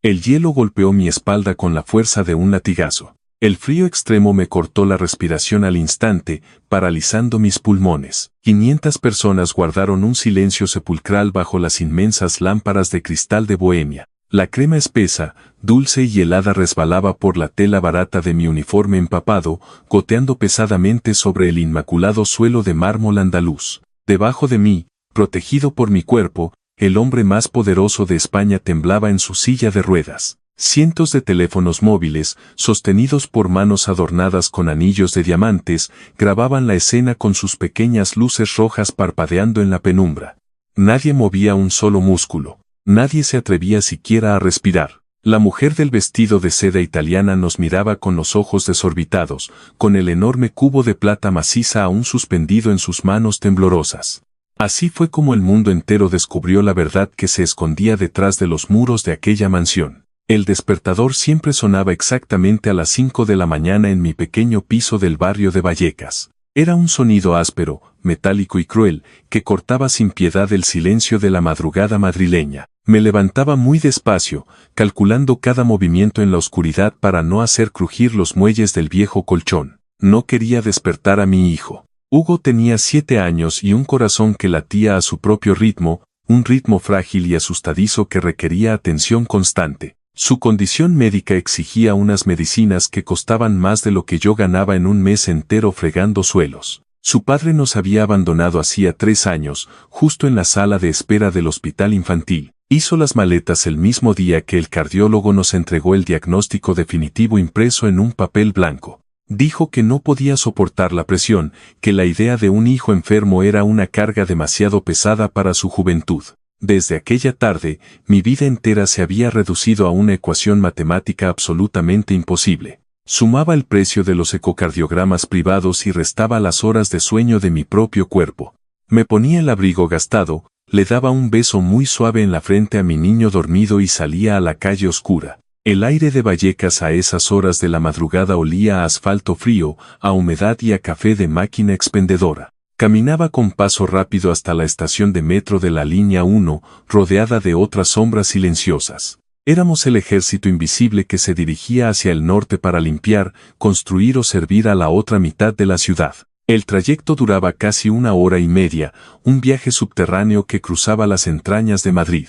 El hielo golpeó mi espalda con la fuerza de un latigazo. El frío extremo me cortó la respiración al instante, paralizando mis pulmones. 500 personas guardaron un silencio sepulcral bajo las inmensas lámparas de cristal de Bohemia. La crema espesa, dulce y helada resbalaba por la tela barata de mi uniforme empapado, goteando pesadamente sobre el inmaculado suelo de mármol andaluz. Debajo de mí, protegido por mi cuerpo, el hombre más poderoso de España temblaba en su silla de ruedas. Cientos de teléfonos móviles, sostenidos por manos adornadas con anillos de diamantes, grababan la escena con sus pequeñas luces rojas parpadeando en la penumbra. Nadie movía un solo músculo. Nadie se atrevía siquiera a respirar. La mujer del vestido de seda italiana nos miraba con los ojos desorbitados, con el enorme cubo de plata maciza aún suspendido en sus manos temblorosas. Así fue como el mundo entero descubrió la verdad que se escondía detrás de los muros de aquella mansión. El despertador siempre sonaba exactamente a las 5 de la mañana en mi pequeño piso del barrio de Vallecas. Era un sonido áspero, metálico y cruel, que cortaba sin piedad el silencio de la madrugada madrileña. Me levantaba muy despacio, calculando cada movimiento en la oscuridad para no hacer crujir los muelles del viejo colchón. No quería despertar a mi hijo. Hugo tenía 7 años y un corazón que latía a su propio ritmo, un ritmo frágil y asustadizo que requería atención constante. Su condición médica exigía unas medicinas que costaban más de lo que yo ganaba en un mes entero fregando suelos. Su padre nos había abandonado hacía 3 años, justo en la sala de espera del hospital infantil. Hizo las maletas el mismo día que el cardiólogo nos entregó el diagnóstico definitivo impreso en un papel blanco. Dijo que no podía soportar la presión, que la idea de un hijo enfermo era una carga demasiado pesada para su juventud. Desde aquella tarde, mi vida entera se había reducido a una ecuación matemática absolutamente imposible. Sumaba el precio de los ecocardiogramas privados y restaba las horas de sueño de mi propio cuerpo. Me ponía el abrigo gastado, le daba un beso muy suave en la frente a mi niño dormido y salía a la calle oscura. El aire de Vallecas a esas horas de la madrugada olía a asfalto frío, a humedad y a café de máquina expendedora. Caminaba con paso rápido hasta la estación de metro de la línea 1, rodeada de otras sombras silenciosas. Éramos el ejército invisible que se dirigía hacia el norte para limpiar, construir o servir a la otra mitad de la ciudad. El trayecto duraba casi 1 hora y media, un viaje subterráneo que cruzaba las entrañas de Madrid.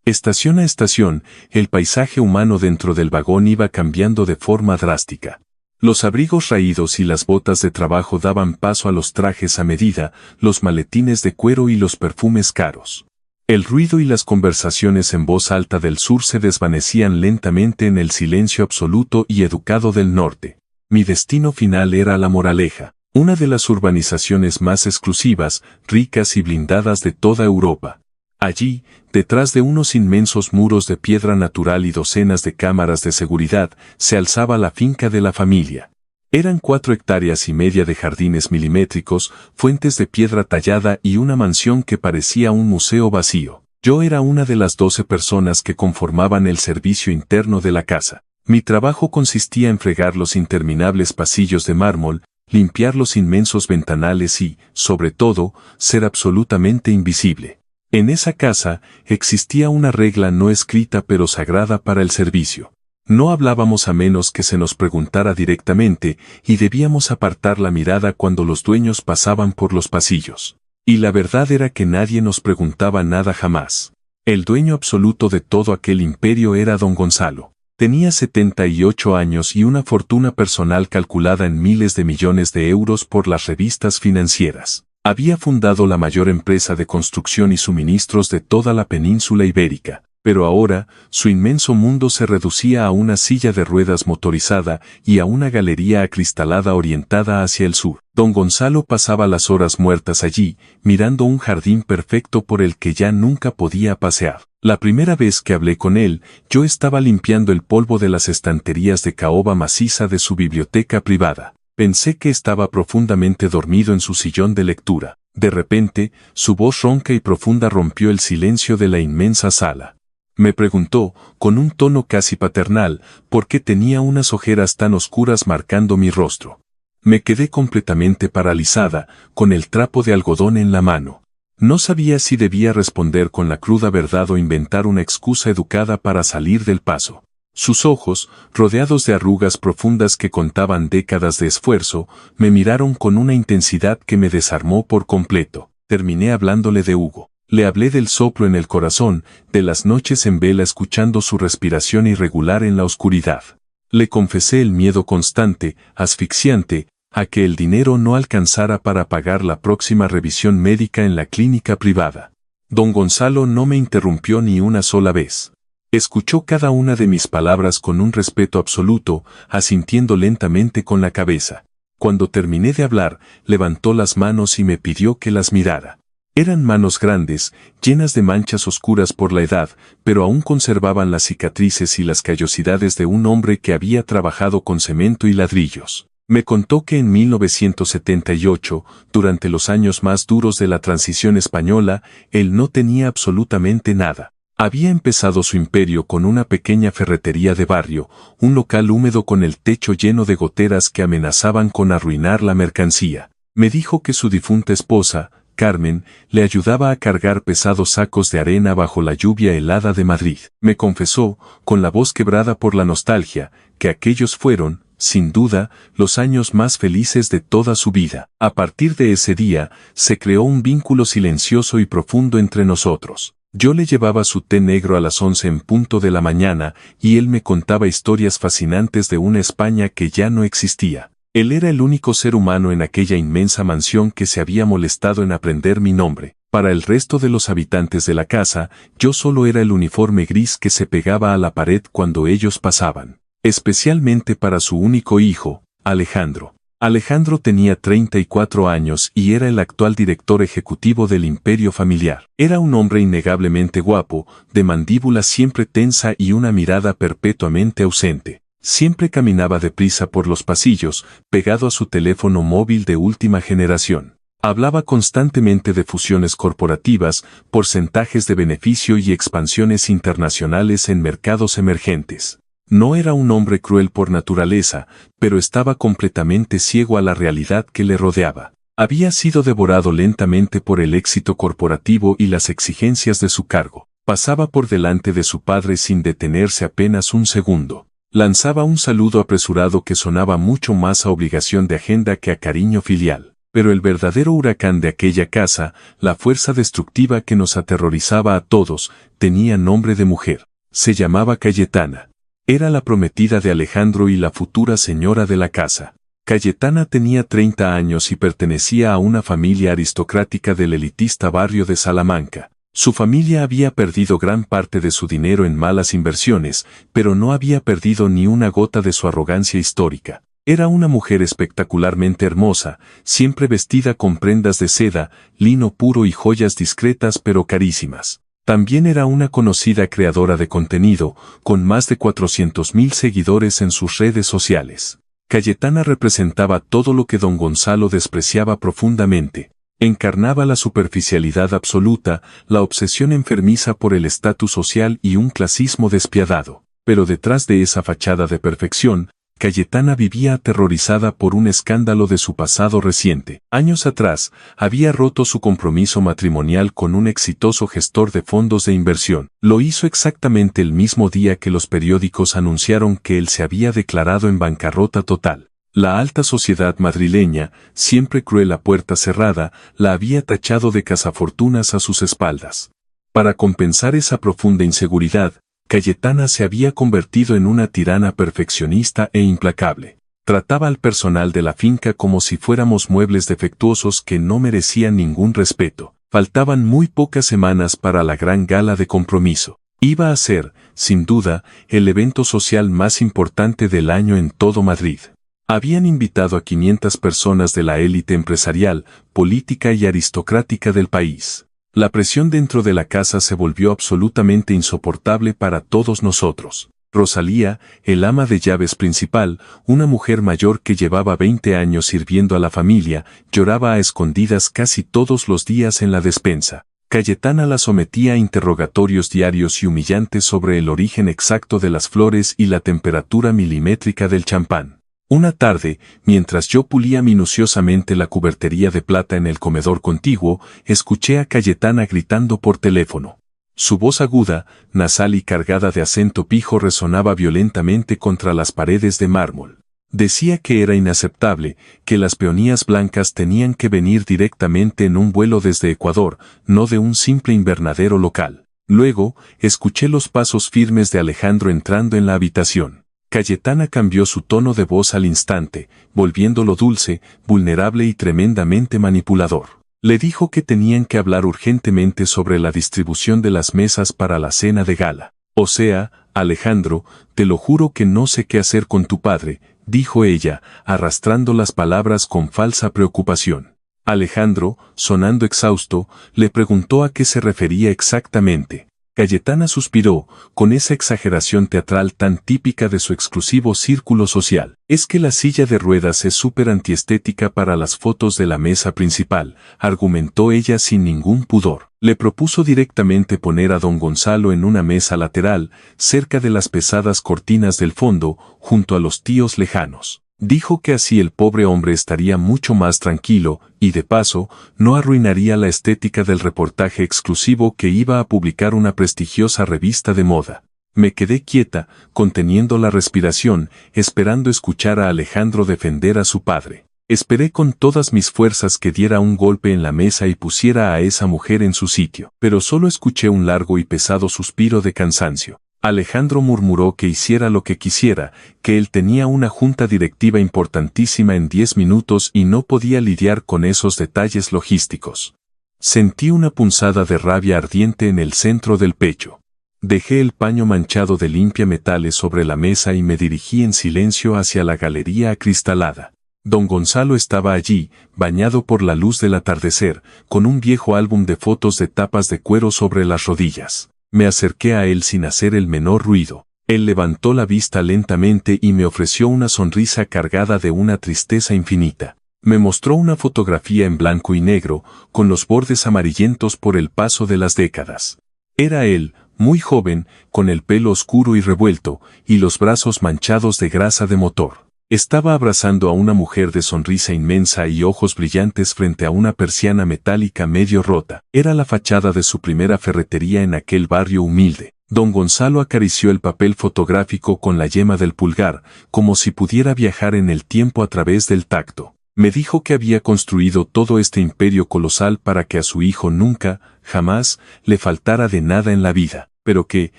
Estación a estación, el paisaje humano dentro del vagón iba cambiando de forma drástica. Los abrigos raídos y las botas de trabajo daban paso a los trajes a medida, los maletines de cuero y los perfumes caros. El ruido y las conversaciones en voz alta del sur se desvanecían lentamente en el silencio absoluto y educado del norte. Mi destino final era La Moraleja, una de las urbanizaciones más exclusivas, ricas y blindadas de toda Europa. Allí, detrás de unos inmensos muros de piedra natural y docenas de cámaras de seguridad, se alzaba la finca de la familia. Eran 4,5 hectáreas de jardines milimétricos, fuentes de piedra tallada y una mansión que parecía un museo vacío. Yo era una de las 12 personas que conformaban el servicio interno de la casa. Mi trabajo consistía en fregar los interminables pasillos de mármol, limpiar los inmensos ventanales y, sobre todo, ser absolutamente invisible. En esa casa existía una regla no escrita pero sagrada para el servicio. No hablábamos a menos que se nos preguntara directamente y debíamos apartar la mirada cuando los dueños pasaban por los pasillos. Y la verdad era que nadie nos preguntaba nada jamás. El dueño absoluto de todo aquel imperio era don Gonzalo. Tenía 78 años y una fortuna personal calculada en miles de millones de euros por las revistas financieras. Había fundado la mayor empresa de construcción y suministros de toda la península ibérica, pero ahora, su inmenso mundo se reducía a una silla de ruedas motorizada y a una galería acristalada orientada hacia el sur. Don Gonzalo pasaba las horas muertas allí, mirando un jardín perfecto por el que ya nunca podía pasear. La primera vez que hablé con él, yo estaba limpiando el polvo de las estanterías de caoba maciza de su biblioteca privada. Pensé que estaba profundamente dormido en su sillón de lectura. De repente, su voz ronca y profunda rompió el silencio de la inmensa sala. Me preguntó, con un tono casi paternal, por qué tenía unas ojeras tan oscuras marcando mi rostro. Me quedé completamente paralizada, con el trapo de algodón en la mano. No sabía si debía responder con la cruda verdad o inventar una excusa educada para salir del paso. Sus ojos, rodeados de arrugas profundas que contaban décadas de esfuerzo, me miraron con una intensidad que me desarmó por completo. Terminé hablándole de Hugo. Le hablé del soplo en el corazón, de las noches en vela escuchando su respiración irregular en la oscuridad. Le confesé el miedo constante, asfixiante, a que el dinero no alcanzara para pagar la próxima revisión médica en la clínica privada. Don Gonzalo no me interrumpió ni una sola vez. Escuchó cada una de mis palabras con un respeto absoluto, asintiendo lentamente con la cabeza. Cuando terminé de hablar, levantó las manos y me pidió que las mirara. Eran manos grandes, llenas de manchas oscuras por la edad, pero aún conservaban las cicatrices y las callosidades de un hombre que había trabajado con cemento y ladrillos. Me contó que en 1978, durante los años más duros de la transición española, él no tenía absolutamente nada. Había empezado su imperio con una pequeña ferretería de barrio, un local húmedo con el techo lleno de goteras que amenazaban con arruinar la mercancía. Me dijo que su difunta esposa, Carmen, le ayudaba a cargar pesados sacos de arena bajo la lluvia helada de Madrid. Me confesó, con la voz quebrada por la nostalgia, que aquellos fueron, sin duda, los años más felices de toda su vida. A partir de ese día, se creó un vínculo silencioso y profundo entre nosotros. Yo le llevaba su té negro a las 11 en punto de la mañana y él me contaba historias fascinantes de una España que ya no existía. Él era el único ser humano en aquella inmensa mansión que se había molestado en aprender mi nombre. Para el resto de los habitantes de la casa, yo solo era el uniforme gris que se pegaba a la pared cuando ellos pasaban. Especialmente para su único hijo, Alejandro. Alejandro tenía 34 años y era el actual director ejecutivo del imperio familiar. Era un hombre innegablemente guapo, de mandíbula siempre tensa y una mirada perpetuamente ausente. Siempre caminaba deprisa por los pasillos, pegado a su teléfono móvil de última generación. Hablaba constantemente de fusiones corporativas, porcentajes de beneficio y expansiones internacionales en mercados emergentes. No era un hombre cruel por naturaleza, pero estaba completamente ciego a la realidad que le rodeaba. Había sido devorado lentamente por el éxito corporativo y las exigencias de su cargo. Pasaba por delante de su padre sin detenerse apenas un segundo. Lanzaba un saludo apresurado que sonaba mucho más a obligación de agenda que a cariño filial. Pero el verdadero huracán de aquella casa, la fuerza destructiva que nos aterrorizaba a todos, tenía nombre de mujer. Se llamaba Cayetana. Era la prometida de Alejandro y la futura señora de la casa. Cayetana tenía 30 años y pertenecía a una familia aristocrática del elitista barrio de Salamanca. Su familia había perdido gran parte de su dinero en malas inversiones, pero no había perdido ni una gota de su arrogancia histórica. Era una mujer espectacularmente hermosa, siempre vestida con prendas de seda, lino puro y joyas discretas pero carísimas. También era una conocida creadora de contenido, con más de 400.000 seguidores en sus redes sociales. Cayetana representaba todo lo que don Gonzalo despreciaba profundamente. Encarnaba la superficialidad absoluta, la obsesión enfermiza por el estatus social y un clasismo despiadado. Pero detrás de esa fachada de perfección, Cayetana vivía aterrorizada por un escándalo de su pasado reciente. Años atrás, había roto su compromiso matrimonial con un exitoso gestor de fondos de inversión. Lo hizo exactamente el mismo día que los periódicos anunciaron que él se había declarado en bancarrota total. La alta sociedad madrileña, siempre cruel a puerta cerrada, la había tachado de cazafortunas a sus espaldas. Para compensar esa profunda inseguridad, Cayetana se había convertido en una tirana perfeccionista e implacable. Trataba al personal de la finca como si fuéramos muebles defectuosos que no merecían ningún respeto. Faltaban muy pocas semanas para la gran gala de compromiso. Iba a ser, sin duda, el evento social más importante del año en todo Madrid. Habían invitado a 500 personas de la élite empresarial, política y aristocrática del país. La presión dentro de la casa se volvió absolutamente insoportable para todos nosotros. Rosalía, el ama de llaves principal, una mujer mayor que llevaba 20 años sirviendo a la familia, lloraba a escondidas casi todos los días en la despensa. Cayetana la sometía a interrogatorios diarios y humillantes sobre el origen exacto de las flores y la temperatura milimétrica del champán. Una tarde, mientras yo pulía minuciosamente la cubertería de plata en el comedor contiguo, escuché a Cayetana gritando por teléfono. Su voz aguda, nasal y cargada de acento pijo resonaba violentamente contra las paredes de mármol. Decía que era inaceptable, que las peonías blancas tenían que venir directamente en un vuelo desde Ecuador, no de un simple invernadero local. Luego, escuché los pasos firmes de Alejandro entrando en la habitación. Cayetana cambió su tono de voz al instante, volviéndolo dulce, vulnerable y tremendamente manipulador. Le dijo que tenían que hablar urgentemente sobre la distribución de las mesas para la cena de gala. O sea, Alejandro, te lo juro que no sé qué hacer con tu padre, dijo ella, arrastrando las palabras con falsa preocupación. Alejandro, sonando exhausto, le preguntó a qué se refería exactamente. Cayetana suspiró, con esa exageración teatral tan típica de su exclusivo círculo social. Es que la silla de ruedas es súper antiestética para las fotos de la mesa principal, argumentó ella sin ningún pudor. Le propuso directamente poner a don Gonzalo en una mesa lateral, cerca de las pesadas cortinas del fondo, junto a los tíos lejanos. Dijo que así el pobre hombre estaría mucho más tranquilo, y de paso, no arruinaría la estética del reportaje exclusivo que iba a publicar una prestigiosa revista de moda. Me quedé quieta, conteniendo la respiración, esperando escuchar a Alejandro defender a su padre. Esperé con todas mis fuerzas que diera un golpe en la mesa y pusiera a esa mujer en su sitio, pero solo escuché un largo y pesado suspiro de cansancio. Alejandro murmuró que hiciera lo que quisiera, que él tenía una junta directiva importantísima en 10 minutos y no podía lidiar con esos detalles logísticos. Sentí una punzada de rabia ardiente en el centro del pecho. Dejé el paño manchado de limpia metales sobre la mesa y me dirigí en silencio hacia la galería acristalada. Don Gonzalo estaba allí, bañado por la luz del atardecer, con un viejo álbum de fotos de tapas de cuero sobre las rodillas. Me acerqué a él sin hacer el menor ruido. Él levantó la vista lentamente y me ofreció una sonrisa cargada de una tristeza infinita. Me mostró una fotografía en blanco y negro, con los bordes amarillentos por el paso de las décadas. Era él, muy joven, con el pelo oscuro y revuelto, y los brazos manchados de grasa de motor. Estaba abrazando a una mujer de sonrisa inmensa y ojos brillantes frente a una persiana metálica medio rota. Era la fachada de su primera ferretería en aquel barrio humilde. Don Gonzalo acarició el papel fotográfico con la yema del pulgar, como si pudiera viajar en el tiempo a través del tacto. Me dijo que había construido todo este imperio colosal para que a su hijo nunca, jamás, le faltara de nada en la vida, pero que,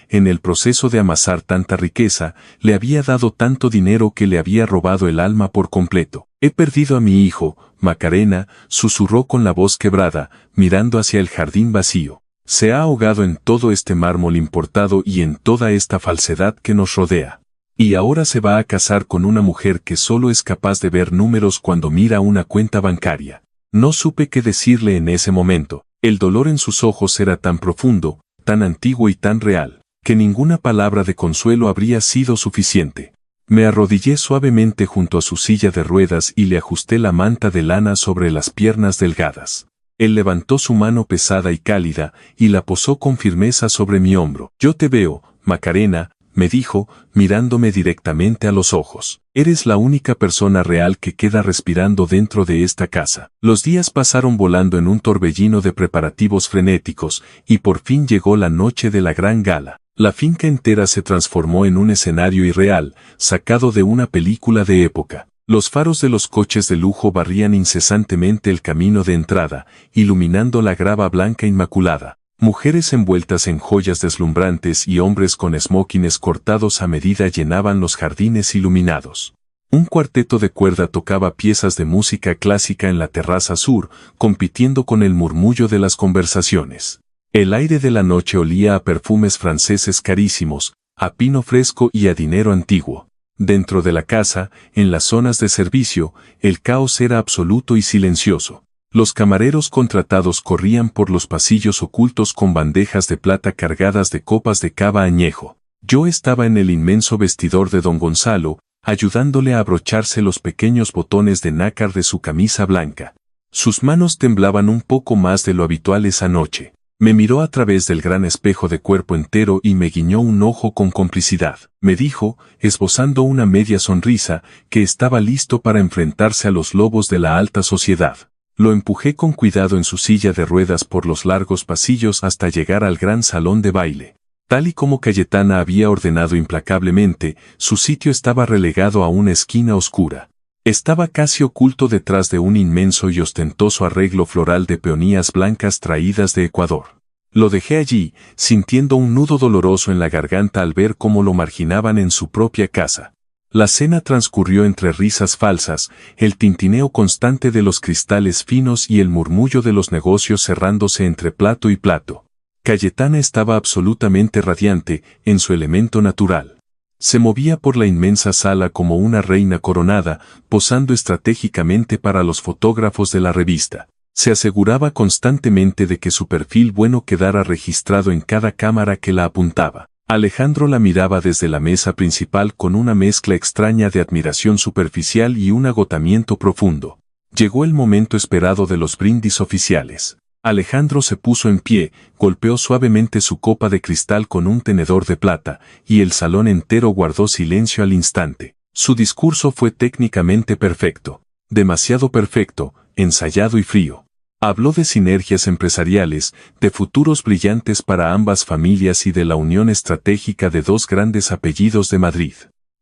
en el proceso de amasar tanta riqueza, le había dado tanto dinero que le había robado el alma por completo. He perdido a mi hijo, Macarena, susurró con la voz quebrada, mirando hacia el jardín vacío. Se ha ahogado en todo este mármol importado y en toda esta falsedad que nos rodea. Y ahora se va a casar con una mujer que solo es capaz de ver números cuando mira una cuenta bancaria. No supe qué decirle en ese momento. El dolor en sus ojos era tan profundo, tan antiguo y tan real, que ninguna palabra de consuelo habría sido suficiente. Me arrodillé suavemente junto a su silla de ruedas y le ajusté la manta de lana sobre las piernas delgadas. Él levantó su mano pesada y cálida y la posó con firmeza sobre mi hombro. Yo te veo, Macarena, me dijo, mirándome directamente a los ojos. Eres la única persona real que queda respirando dentro de esta casa. Los días pasaron volando en un torbellino de preparativos frenéticos, y por fin llegó la noche de la gran gala. La finca entera se transformó en un escenario irreal, sacado de una película de época. Los faros de los coches de lujo barrían incesantemente el camino de entrada, iluminando la grava blanca inmaculada. Mujeres envueltas en joyas deslumbrantes y hombres con smokines cortados a medida llenaban los jardines iluminados. Un cuarteto de cuerda tocaba piezas de música clásica en la terraza sur, compitiendo con el murmullo de las conversaciones. El aire de la noche olía a perfumes franceses carísimos, a pino fresco y a dinero antiguo. Dentro de la casa, en las zonas de servicio, el caos era absoluto y silencioso. Los camareros contratados corrían por los pasillos ocultos con bandejas de plata cargadas de copas de cava añejo. Yo estaba en el inmenso vestidor de don Gonzalo, ayudándole a abrocharse los pequeños botones de nácar de su camisa blanca. Sus manos temblaban un poco más de lo habitual esa noche. Me miró a través del gran espejo de cuerpo entero y me guiñó un ojo con complicidad. Me dijo, esbozando una media sonrisa, que estaba listo para enfrentarse a los lobos de la alta sociedad. Lo empujé con cuidado en su silla de ruedas por los largos pasillos hasta llegar al gran salón de baile. Tal y como Cayetana había ordenado implacablemente, su sitio estaba relegado a una esquina oscura. Estaba casi oculto detrás de un inmenso y ostentoso arreglo floral de peonías blancas traídas de Ecuador. Lo dejé allí, sintiendo un nudo doloroso en la garganta al ver cómo lo marginaban en su propia casa. La cena transcurrió entre risas falsas, el tintineo constante de los cristales finos y el murmullo de los negocios cerrándose entre plato y plato. Cayetana estaba absolutamente radiante, en su elemento natural. Se movía por la inmensa sala como una reina coronada, posando estratégicamente para los fotógrafos de la revista. Se aseguraba constantemente de que su perfil bueno quedara registrado en cada cámara que la apuntaba. Alejandro la miraba desde la mesa principal con una mezcla extraña de admiración superficial y un agotamiento profundo. Llegó el momento esperado de los brindis oficiales. Alejandro se puso en pie, golpeó suavemente su copa de cristal con un tenedor de plata, y el salón entero guardó silencio al instante. Su discurso fue técnicamente perfecto, demasiado perfecto, ensayado y frío. Habló de sinergias empresariales, de futuros brillantes para ambas familias y de la unión estratégica de dos grandes apellidos de Madrid.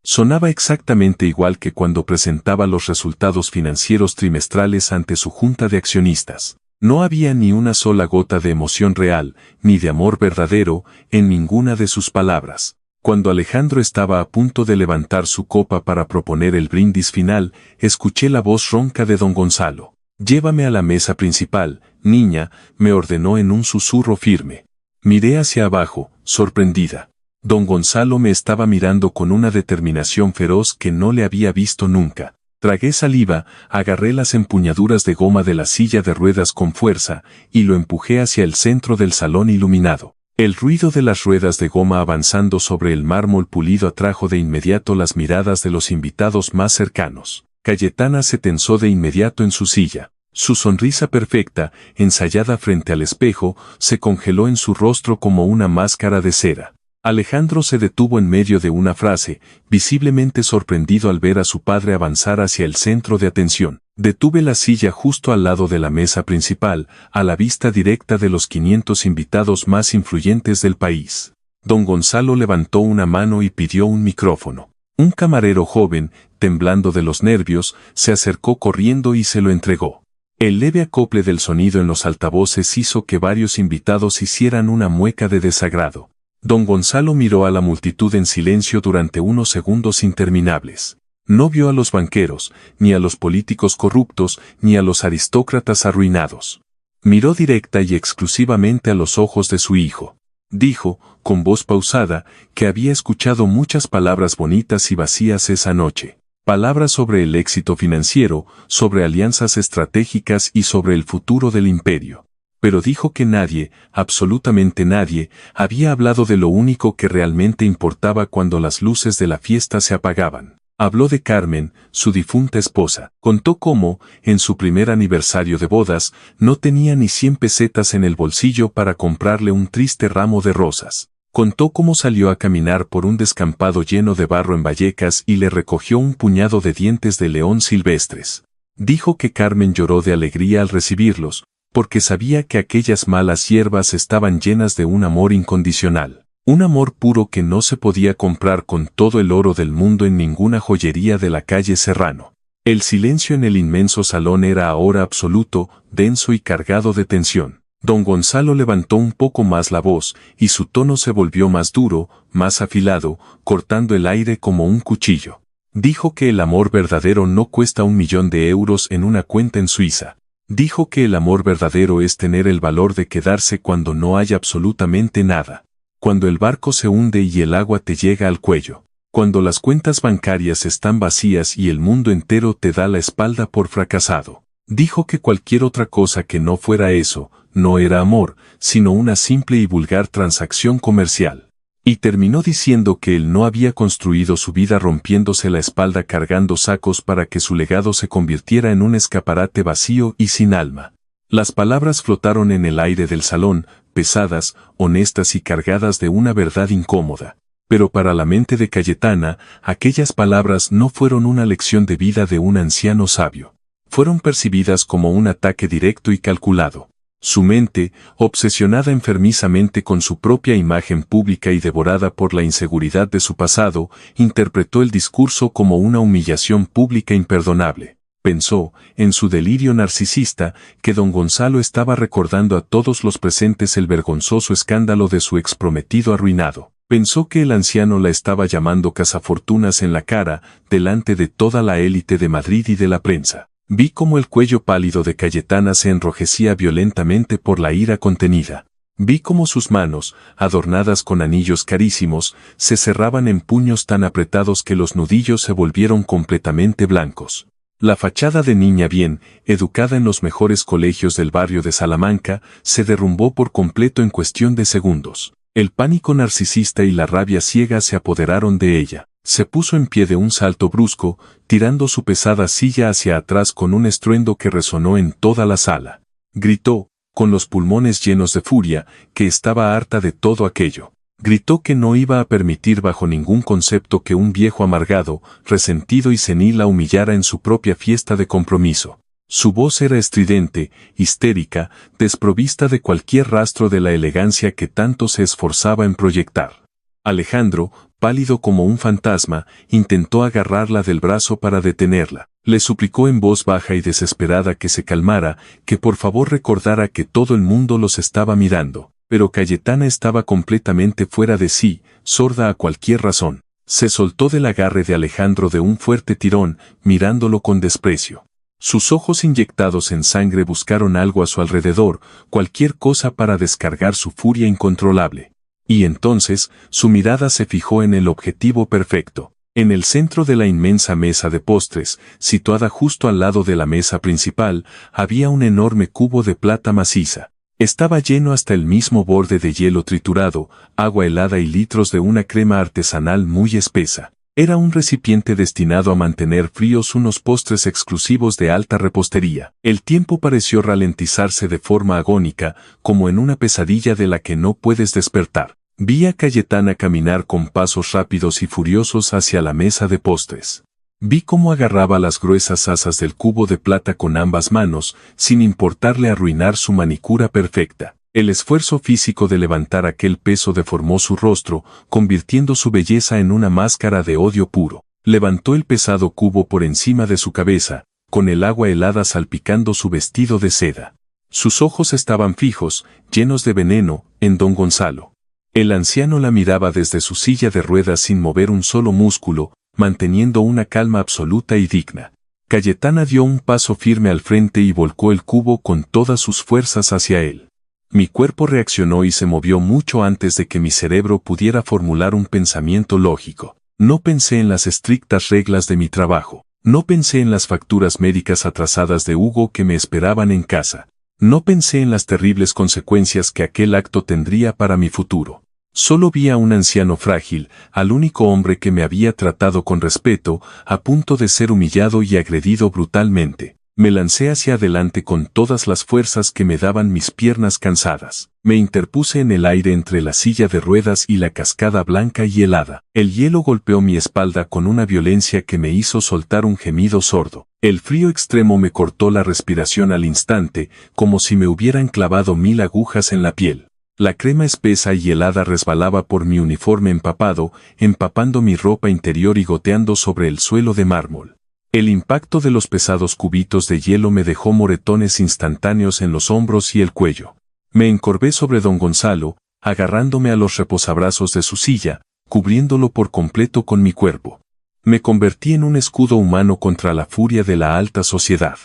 Sonaba exactamente igual que cuando presentaba los resultados financieros trimestrales ante su junta de accionistas. No había ni una sola gota de emoción real, ni de amor verdadero, en ninguna de sus palabras. Cuando Alejandro estaba a punto de levantar su copa para proponer el brindis final, escuché la voz ronca de don Gonzalo. «Llévame a la mesa principal, niña», me ordenó en un susurro firme. Miré hacia abajo, sorprendida. Don Gonzalo me estaba mirando con una determinación feroz que no le había visto nunca. Tragué saliva, agarré las empuñaduras de goma de la silla de ruedas con fuerza, y lo empujé hacia el centro del salón iluminado. El ruido de las ruedas de goma avanzando sobre el mármol pulido atrajo de inmediato las miradas de los invitados más cercanos. Cayetana se tensó de inmediato en su silla. Su sonrisa perfecta, ensayada frente al espejo, se congeló en su rostro como una máscara de cera. Alejandro se detuvo en medio de una frase, visiblemente sorprendido al ver a su padre avanzar hacia el centro de atención. Detuve la silla justo al lado de la mesa principal, a la vista directa de los 500 invitados más influyentes del país. Don Gonzalo levantó una mano y pidió un micrófono. Un camarero joven, temblando de los nervios, se acercó corriendo y se lo entregó. El leve acople del sonido en los altavoces hizo que varios invitados hicieran una mueca de desagrado. Don Gonzalo miró a la multitud en silencio durante unos segundos interminables. No vio a los banqueros, ni a los políticos corruptos, ni a los aristócratas arruinados. Miró directa y exclusivamente a los ojos de su hijo. Dijo, con voz pausada, que había escuchado muchas palabras bonitas y vacías esa noche. Palabras sobre el éxito financiero, sobre alianzas estratégicas y sobre el futuro del imperio. Pero dijo que nadie, absolutamente nadie, había hablado de lo único que realmente importaba cuando las luces de la fiesta se apagaban. Habló de Carmen, su difunta esposa. Contó cómo, en su primer aniversario de bodas, no tenía ni 100 pesetas en el bolsillo para comprarle un triste ramo de rosas. Contó cómo salió a caminar por un descampado lleno de barro en Vallecas y le recogió un puñado de dientes de león silvestres. Dijo que Carmen lloró de alegría al recibirlos, porque sabía que aquellas malas hierbas estaban llenas de un amor incondicional, un amor puro que no se podía comprar con todo el oro del mundo en ninguna joyería de la calle Serrano. El silencio en el inmenso salón era ahora absoluto, denso y cargado de tensión. Don Gonzalo levantó un poco más la voz, y su tono se volvió más duro, más afilado, cortando el aire como un cuchillo. Dijo que el amor verdadero no cuesta 1 millón de euros en una cuenta en Suiza. Dijo que el amor verdadero es tener el valor de quedarse cuando no hay absolutamente nada. Cuando el barco se hunde y el agua te llega al cuello. Cuando las cuentas bancarias están vacías y el mundo entero te da la espalda por fracasado. Dijo que cualquier otra cosa que no fuera eso, no era amor, sino una simple y vulgar transacción comercial. Y terminó diciendo que él no había construido su vida rompiéndose la espalda cargando sacos para que su legado se convirtiera en un escaparate vacío y sin alma. Las palabras flotaron en el aire del salón, pesadas, honestas y cargadas de una verdad incómoda. Pero para la mente de Cayetana, aquellas palabras no fueron una lección de vida de un anciano sabio. Fueron percibidas como un ataque directo y calculado. Su mente, obsesionada enfermizamente con su propia imagen pública y devorada por la inseguridad de su pasado, interpretó el discurso como una humillación pública imperdonable. Pensó, en su delirio narcisista, que don Gonzalo estaba recordando a todos los presentes el vergonzoso escándalo de su exprometido arruinado. Pensó que el anciano la estaba llamando cazafortunas en la cara, delante de toda la élite de Madrid y de la prensa. Vi cómo el cuello pálido de Cayetana se enrojecía violentamente por la ira contenida. Vi cómo sus manos, adornadas con anillos carísimos, se cerraban en puños tan apretados que los nudillos se volvieron completamente blancos. La fachada de niña bien, educada en los mejores colegios del barrio de Salamanca, se derrumbó por completo en cuestión de segundos. El pánico narcisista y la rabia ciega se apoderaron de ella. Se puso en pie de un salto brusco, tirando su pesada silla hacia atrás con un estruendo que resonó en toda la sala. Gritó, con los pulmones llenos de furia, que estaba harta de todo aquello. Gritó que no iba a permitir bajo ningún concepto que un viejo amargado, resentido y senil la humillara en su propia fiesta de compromiso. Su voz era estridente, histérica, desprovista de cualquier rastro de la elegancia que tanto se esforzaba en proyectar. Alejandro, pálido como un fantasma, intentó agarrarla del brazo para detenerla. Le suplicó en voz baja y desesperada que se calmara, que por favor recordara que todo el mundo los estaba mirando. Pero Cayetana estaba completamente fuera de sí, sorda a cualquier razón. Se soltó del agarre de Alejandro de un fuerte tirón, mirándolo con desprecio. Sus ojos inyectados en sangre buscaron algo a su alrededor, cualquier cosa para descargar su furia incontrolable. Y entonces, su mirada se fijó en el objetivo perfecto. En el centro de la inmensa mesa de postres, situada justo al lado de la mesa principal, había un enorme cubo de plata maciza. Estaba lleno hasta el mismo borde de hielo triturado, agua helada y litros de una crema artesanal muy espesa. Era un recipiente destinado a mantener fríos unos postres exclusivos de alta repostería. El tiempo pareció ralentizarse de forma agónica, como en una pesadilla de la que no puedes despertar. Vi a Cayetana caminar con pasos rápidos y furiosos hacia la mesa de postres. Vi cómo agarraba las gruesas asas del cubo de plata con ambas manos, sin importarle arruinar su manicura perfecta. El esfuerzo físico de levantar aquel peso deformó su rostro, convirtiendo su belleza en una máscara de odio puro. Levantó el pesado cubo por encima de su cabeza, con el agua helada salpicando su vestido de seda. Sus ojos estaban fijos, llenos de veneno, en don Gonzalo. El anciano la miraba desde su silla de ruedas sin mover un solo músculo, manteniendo una calma absoluta y digna. Cayetana dio un paso firme al frente y volcó el cubo con todas sus fuerzas hacia él. Mi cuerpo reaccionó y se movió mucho antes de que mi cerebro pudiera formular un pensamiento lógico. No pensé en las estrictas reglas de mi trabajo. No pensé en las facturas médicas atrasadas de Hugo que me esperaban en casa. No pensé en las terribles consecuencias que aquel acto tendría para mi futuro. Solo vi a un anciano frágil, al único hombre que me había tratado con respeto, a punto de ser humillado y agredido brutalmente. Me lancé hacia adelante con todas las fuerzas que me daban mis piernas cansadas. Me interpuse en el aire entre la silla de ruedas y la cascada blanca y helada. El hielo golpeó mi espalda con una violencia que me hizo soltar un gemido sordo. El frío extremo me cortó la respiración al instante, como si me hubieran clavado 1000 agujas en la piel. La crema espesa y helada resbalaba por mi uniforme empapado, empapando mi ropa interior y goteando sobre el suelo de mármol. El impacto de los pesados cubitos de hielo me dejó moretones instantáneos en los hombros y el cuello. Me encorvé sobre don Gonzalo, agarrándome a los reposabrazos de su silla, cubriéndolo por completo con mi cuerpo. Me convertí en un escudo humano contra la furia de la alta sociedad.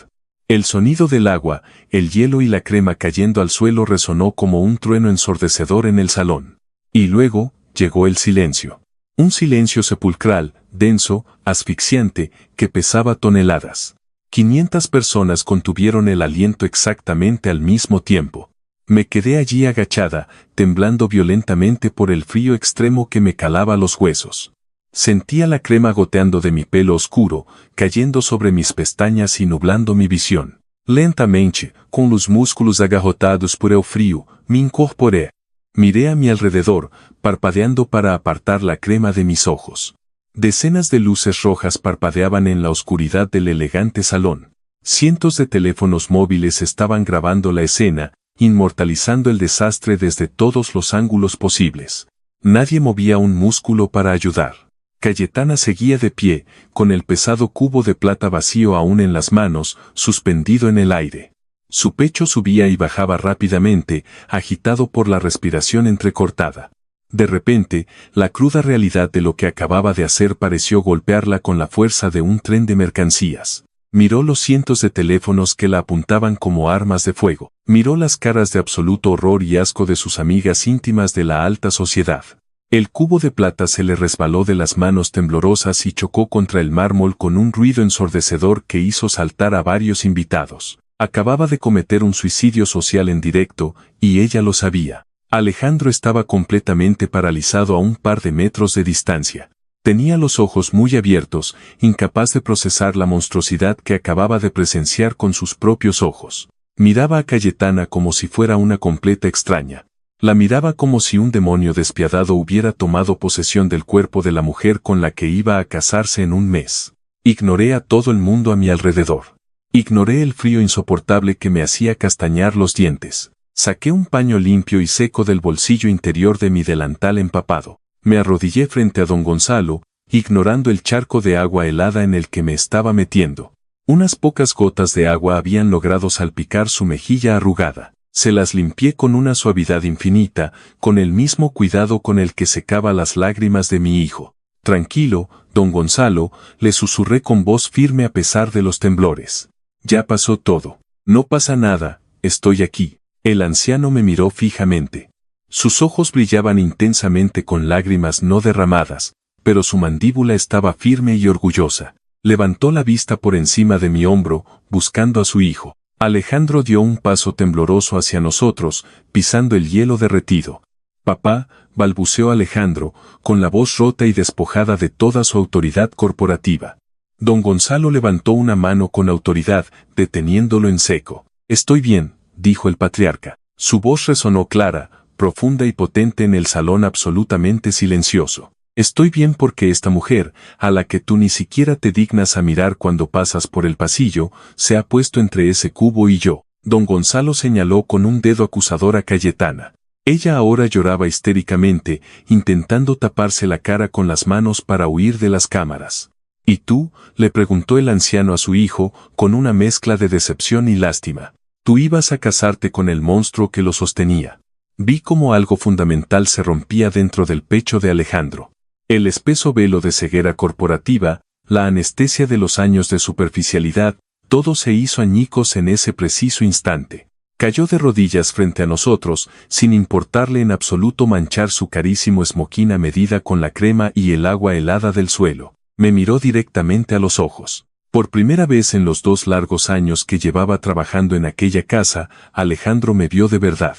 El sonido del agua, el hielo y la crema cayendo al suelo resonó como un trueno ensordecedor en el salón. Y luego, llegó el silencio. Un silencio sepulcral, denso, asfixiante, que pesaba toneladas. 500 personas contuvieron el aliento exactamente al mismo tiempo. Me quedé allí agachada, temblando violentamente por el frío extremo que me calaba los huesos. Sentía la crema goteando de mi pelo oscuro, cayendo sobre mis pestañas y nublando mi visión. Lentamente, com os músculos agarrotados por el frío, me incorporé. Miré a mi alrededor, parpadeando para apartar la crema de mis ojos. Decenas de luces rojas parpadeaban en la oscuridad del elegante salón. Cientos de teléfonos móviles estaban grabando la escena, inmortalizando el desastre desde todos los ángulos posibles. Nadie movía un músculo para ayudar. Cayetana seguía de pie, con el pesado cubo de plata vacío aún en las manos, suspendido en el aire. Su pecho subía y bajaba rápidamente, agitado por la respiración entrecortada. De repente, la cruda realidad de lo que acababa de hacer pareció golpearla con la fuerza de un tren de mercancías. Miró los cientos de teléfonos que la apuntaban como armas de fuego. Miró las caras de absoluto horror y asco de sus amigas íntimas de la alta sociedad. El cubo de plata se le resbaló de las manos temblorosas y chocó contra el mármol con un ruido ensordecedor que hizo saltar a varios invitados. Acababa de cometer un suicidio social en directo, y ella lo sabía. Alejandro estaba completamente paralizado a un par de metros de distancia. Tenía los ojos muy abiertos, incapaz de procesar la monstruosidad que acababa de presenciar con sus propios ojos. Miraba a Cayetana como si fuera una completa extraña. La miraba como si un demonio despiadado hubiera tomado posesión del cuerpo de la mujer con la que iba a casarse en un mes. Ignoré a todo el mundo a mi alrededor. Ignoré el frío insoportable que me hacía castañar los dientes. Saqué un paño limpio y seco del bolsillo interior de mi delantal empapado. Me arrodillé frente a don Gonzalo, ignorando el charco de agua helada en el que me estaba metiendo. Unas pocas gotas de agua habían logrado salpicar su mejilla arrugada. Se las limpié con una suavidad infinita, con el mismo cuidado con el que secaba las lágrimas de mi hijo. Tranquilo, don Gonzalo, le susurré con voz firme a pesar de los temblores. Ya pasó todo. No pasa nada, estoy aquí. El anciano me miró fijamente. Sus ojos brillaban intensamente con lágrimas no derramadas, pero su mandíbula estaba firme y orgullosa. Levantó la vista por encima de mi hombro, buscando a su hijo. Alejandro dio un paso tembloroso hacia nosotros, pisando el hielo derretido. Papá, balbuceó Alejandro, con la voz rota y despojada de toda su autoridad corporativa. Don Gonzalo levantó una mano con autoridad, deteniéndolo en seco. Estoy bien, dijo el patriarca. Su voz resonó clara, profunda y potente en el salón absolutamente silencioso. Estoy bien porque esta mujer, a la que tú ni siquiera te dignas a mirar cuando pasas por el pasillo, se ha puesto entre ese cubo y yo. Don Gonzalo señaló con un dedo acusador a Cayetana. Ella ahora lloraba histéricamente, intentando taparse la cara con las manos para huir de las cámaras. ¿Y tú?, le preguntó el anciano a su hijo, con una mezcla de decepción y lástima. Tú ibas a casarte con el monstruo que lo sostenía. Vi cómo algo fundamental se rompía dentro del pecho de Alejandro. El espeso velo de ceguera corporativa, la anestesia de los años de superficialidad, todo se hizo añicos en ese preciso instante. Cayó de rodillas frente a nosotros, sin importarle en absoluto manchar su carísimo esmoquín a medida con la crema y el agua helada del suelo. Me miró directamente a los ojos. Por primera vez en los 2 largos años que llevaba trabajando en aquella casa, Alejandro me vio de verdad.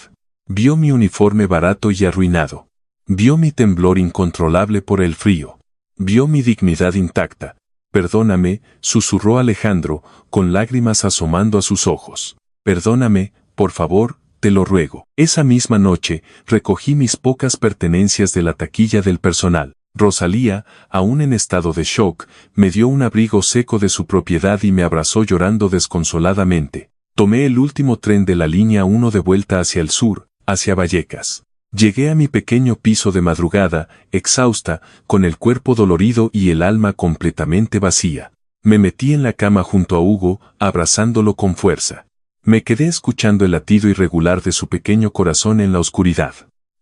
Vio mi uniforme barato y arruinado. Vio mi temblor incontrolable por el frío. Vio mi dignidad intacta. Perdóname, susurró Alejandro, con lágrimas asomando a sus ojos. Perdóname, por favor, te lo ruego. Esa misma noche, recogí mis pocas pertenencias de la taquilla del personal. Rosalía, aún en estado de shock, me dio un abrigo seco de su propiedad y me abrazó llorando desconsoladamente. Tomé el último tren de la línea 1 de vuelta hacia el sur, hacia Vallecas. Llegué a mi pequeño piso de madrugada, exhausta, con el cuerpo dolorido y el alma completamente vacía. Me metí en la cama junto a Hugo, abrazándolo con fuerza. Me quedé escuchando el latido irregular de su pequeño corazón en la oscuridad.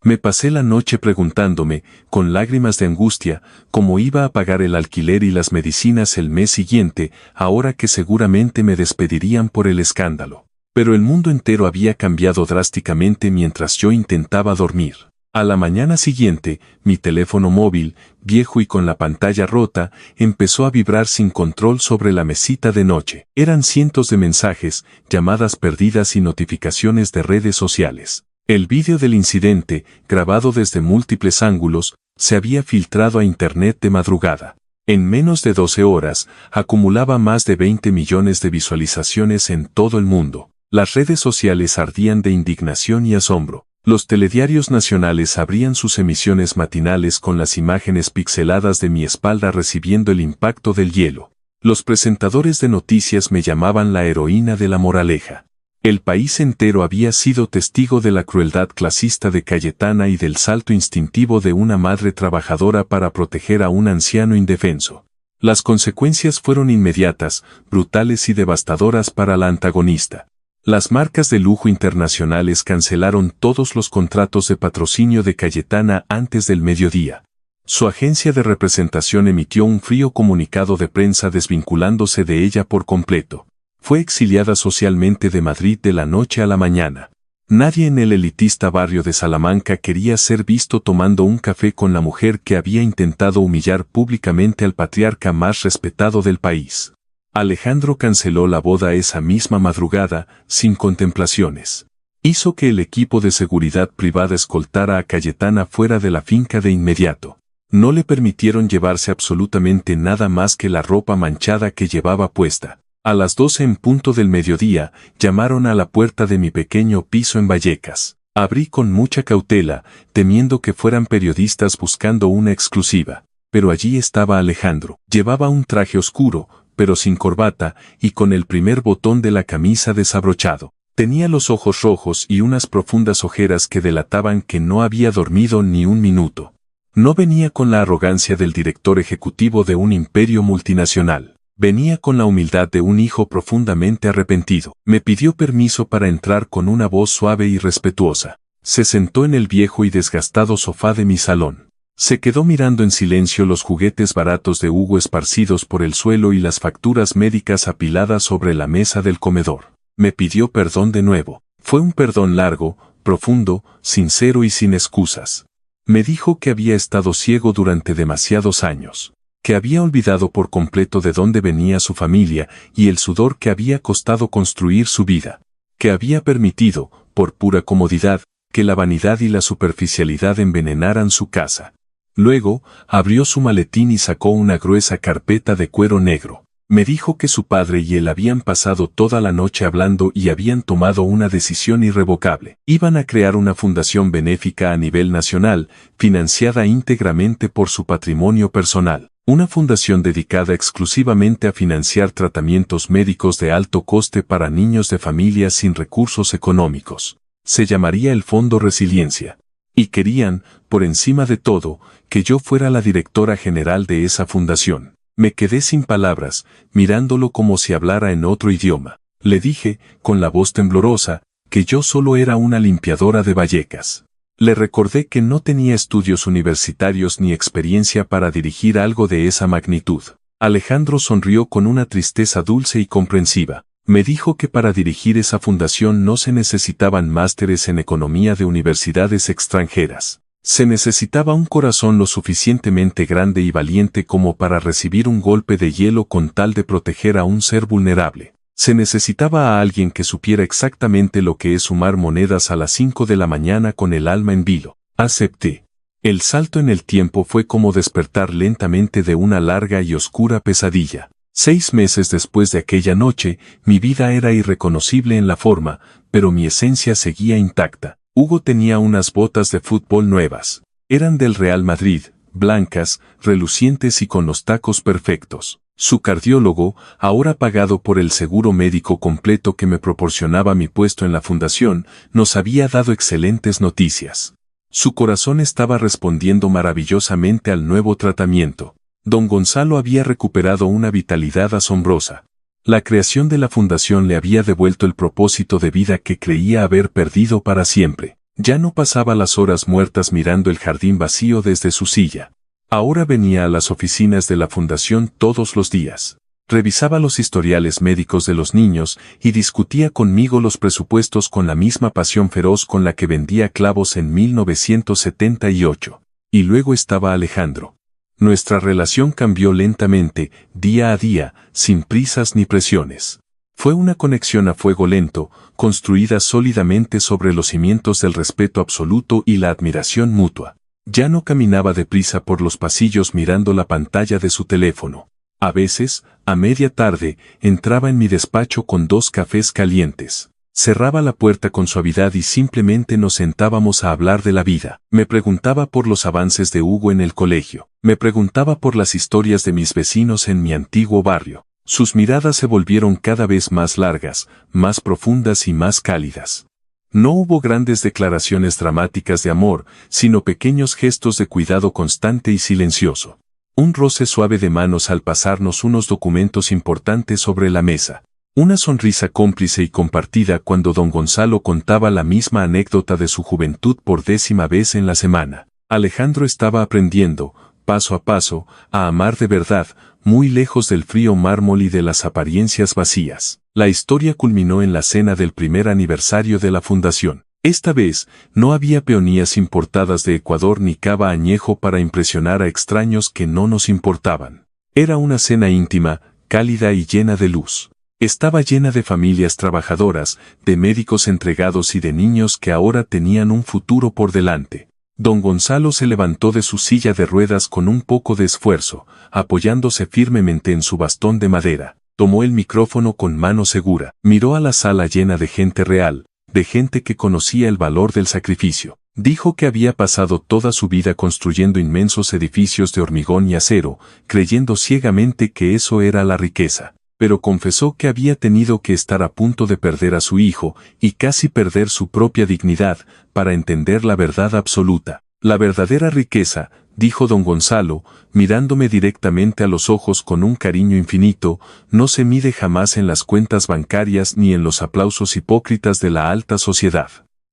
Me pasé la noche preguntándome, con lágrimas de angustia, cómo iba a pagar el alquiler y las medicinas el mes siguiente, ahora que seguramente me despedirían por el escándalo. Pero el mundo entero había cambiado drásticamente mientras yo intentaba dormir. A la mañana siguiente, mi teléfono móvil, viejo y con la pantalla rota, empezó a vibrar sin control sobre la mesita de noche. Eran cientos de mensajes, llamadas perdidas y notificaciones de redes sociales. El vídeo del incidente, grabado desde múltiples ángulos, se había filtrado a internet de madrugada. En menos de 12 horas, acumulaba más de 20 millones de visualizaciones en todo el mundo. Las redes sociales ardían de indignación y asombro. Los telediarios nacionales abrían sus emisiones matinales con las imágenes pixeladas de mi espalda recibiendo el impacto del hielo. Los presentadores de noticias me llamaban la heroína de la moraleja. El país entero había sido testigo de la crueldad clasista de Cayetana y del salto instintivo de una madre trabajadora para proteger a un anciano indefenso. Las consecuencias fueron inmediatas, brutales y devastadoras para la antagonista. Las marcas de lujo internacionales cancelaron todos los contratos de patrocinio de Cayetana antes del mediodía. Su agencia de representación emitió un frío comunicado de prensa desvinculándose de ella por completo. Fue exiliada socialmente de Madrid de la noche a la mañana. Nadie en el elitista barrio de Salamanca quería ser visto tomando un café con la mujer que había intentado humillar públicamente al patriarca más respetado del país. Alejandro canceló la boda esa misma madrugada, sin contemplaciones. Hizo que el equipo de seguridad privada escoltara a Cayetana fuera de la finca de inmediato. No le permitieron llevarse absolutamente nada más que la ropa manchada que llevaba puesta. A las 12 en punto del mediodía, llamaron a la puerta de mi pequeño piso en Vallecas. Abrí con mucha cautela, temiendo que fueran periodistas buscando una exclusiva. Pero allí estaba Alejandro. Llevaba un traje oscuro, pero sin corbata, y con el primer botón de la camisa desabrochado. Tenía los ojos rojos y unas profundas ojeras que delataban que no había dormido ni un minuto. No venía con la arrogancia del director ejecutivo de un imperio multinacional. Venía con la humildad de un hijo profundamente arrepentido. Me pidió permiso para entrar con una voz suave y respetuosa. Se sentó en el viejo y desgastado sofá de mi salón. Se quedó mirando en silencio los juguetes baratos de Hugo esparcidos por el suelo y las facturas médicas apiladas sobre la mesa del comedor. Me pidió perdón de nuevo. Fue un perdón largo, profundo, sincero y sin excusas. Me dijo que había estado ciego durante demasiados años, que había olvidado por completo de dónde venía su familia y el sudor que había costado construir su vida, que había permitido, por pura comodidad, que la vanidad y la superficialidad envenenaran su casa. Luego, abrió su maletín y sacó una gruesa carpeta de cuero negro. Me dijo que su padre y él habían pasado toda la noche hablando y habían tomado una decisión irrevocable. Iban a crear una fundación benéfica a nivel nacional, financiada íntegramente por su patrimonio personal. Una fundación dedicada exclusivamente a financiar tratamientos médicos de alto coste para niños de familias sin recursos económicos. Se llamaría el Fondo Resiliencia. Y querían, por encima de todo, que yo fuera la directora general de esa fundación. Me quedé sin palabras, mirándolo como si hablara en otro idioma. Le dije, con la voz temblorosa, que yo solo era una limpiadora de Vallecas. Le recordé que no tenía estudios universitarios ni experiencia para dirigir algo de esa magnitud. Alejandro sonrió con una tristeza dulce y comprensiva. Me dijo que para dirigir esa fundación no se necesitaban másteres en economía de universidades extranjeras. Se necesitaba un corazón lo suficientemente grande y valiente como para recibir un golpe de hielo con tal de proteger a un ser vulnerable. Se necesitaba a alguien que supiera exactamente lo que es sumar monedas a las 5 de la mañana con el alma en vilo. Acepté. El salto en el tiempo fue como despertar lentamente de una larga y oscura pesadilla. 6 meses después de aquella noche, mi vida era irreconocible en la forma, pero mi esencia seguía intacta. Hugo tenía unas botas de fútbol nuevas. Eran del Real Madrid, blancas, relucientes y con los tacos perfectos. Su cardiólogo, ahora pagado por el seguro médico completo que me proporcionaba mi puesto en la fundación, nos había dado excelentes noticias. Su corazón estaba respondiendo maravillosamente al nuevo tratamiento. Don Gonzalo había recuperado una vitalidad asombrosa. La creación de la fundación le había devuelto el propósito de vida que creía haber perdido para siempre. Ya no pasaba las horas muertas mirando el jardín vacío desde su silla. Ahora venía a las oficinas de la fundación todos los días. Revisaba los historiales médicos de los niños y discutía conmigo los presupuestos con la misma pasión feroz con la que vendía clavos en 1978. Y luego estaba Alejandro. Nuestra relación cambió lentamente, día a día, sin prisas ni presiones. Fue una conexión a fuego lento, construida sólidamente sobre los cimientos del respeto absoluto y la admiración mutua. Ya no caminaba deprisa por los pasillos mirando la pantalla de su teléfono. A veces, a media tarde, entraba en mi despacho con 2 cafés calientes. Cerraba la puerta con suavidad y simplemente nos sentábamos a hablar de la vida. Me preguntaba por los avances de Hugo en el colegio. Me preguntaba por las historias de mis vecinos en mi antiguo barrio. Sus miradas se volvieron cada vez más largas, más profundas y más cálidas. No hubo grandes declaraciones dramáticas de amor, sino pequeños gestos de cuidado constante y silencioso. Un roce suave de manos al pasarnos unos documentos importantes sobre la mesa. Una sonrisa cómplice y compartida cuando don Gonzalo contaba la misma anécdota de su juventud por 10ª vez en la semana. Alejandro estaba aprendiendo, paso a paso, a amar de verdad, muy lejos del frío mármol y de las apariencias vacías. La historia culminó en la cena del primer aniversario de la fundación. Esta vez, no había peonías importadas de Ecuador ni cava añejo para impresionar a extraños que no nos importaban. Era una cena íntima, cálida y llena de luz. Estaba llena de familias trabajadoras, de médicos entregados y de niños que ahora tenían un futuro por delante. Don Gonzalo se levantó de su silla de ruedas con un poco de esfuerzo, apoyándose firmemente en su bastón de madera. Tomó el micrófono con mano segura, miró a la sala llena de gente real, de gente que conocía el valor del sacrificio. Dijo que había pasado toda su vida construyendo inmensos edificios de hormigón y acero, creyendo ciegamente que eso era la riqueza. Pero confesó que había tenido que estar a punto de perder a su hijo y casi perder su propia dignidad para entender la verdad absoluta. La verdadera riqueza, dijo don Gonzalo, mirándome directamente a los ojos con un cariño infinito, no se mide jamás en las cuentas bancarias ni en los aplausos hipócritas de la alta sociedad.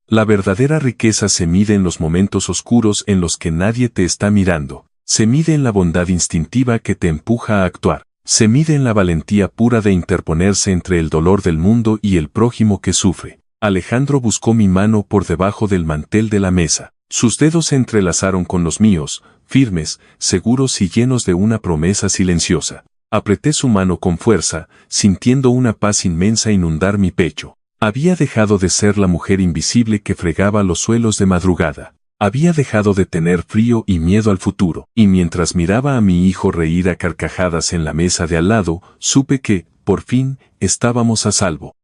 La verdadera riqueza se mide en los momentos oscuros en los que nadie te está mirando. Se mide en la bondad instintiva que te empuja a actuar. Se mide en la valentía pura de interponerse entre el dolor del mundo y el prójimo que sufre. Alejandro buscó mi mano por debajo del mantel de la mesa. Sus dedos se entrelazaron con los míos, firmes, seguros y llenos de una promesa silenciosa. Apreté su mano con fuerza, sintiendo una paz inmensa inundar mi pecho. Había dejado de ser la mujer invisible que fregaba los suelos de madrugada. Había dejado de tener frío y miedo al futuro, y mientras miraba a mi hijo reír a carcajadas en la mesa de al lado, supe que, por fin, estábamos a salvo.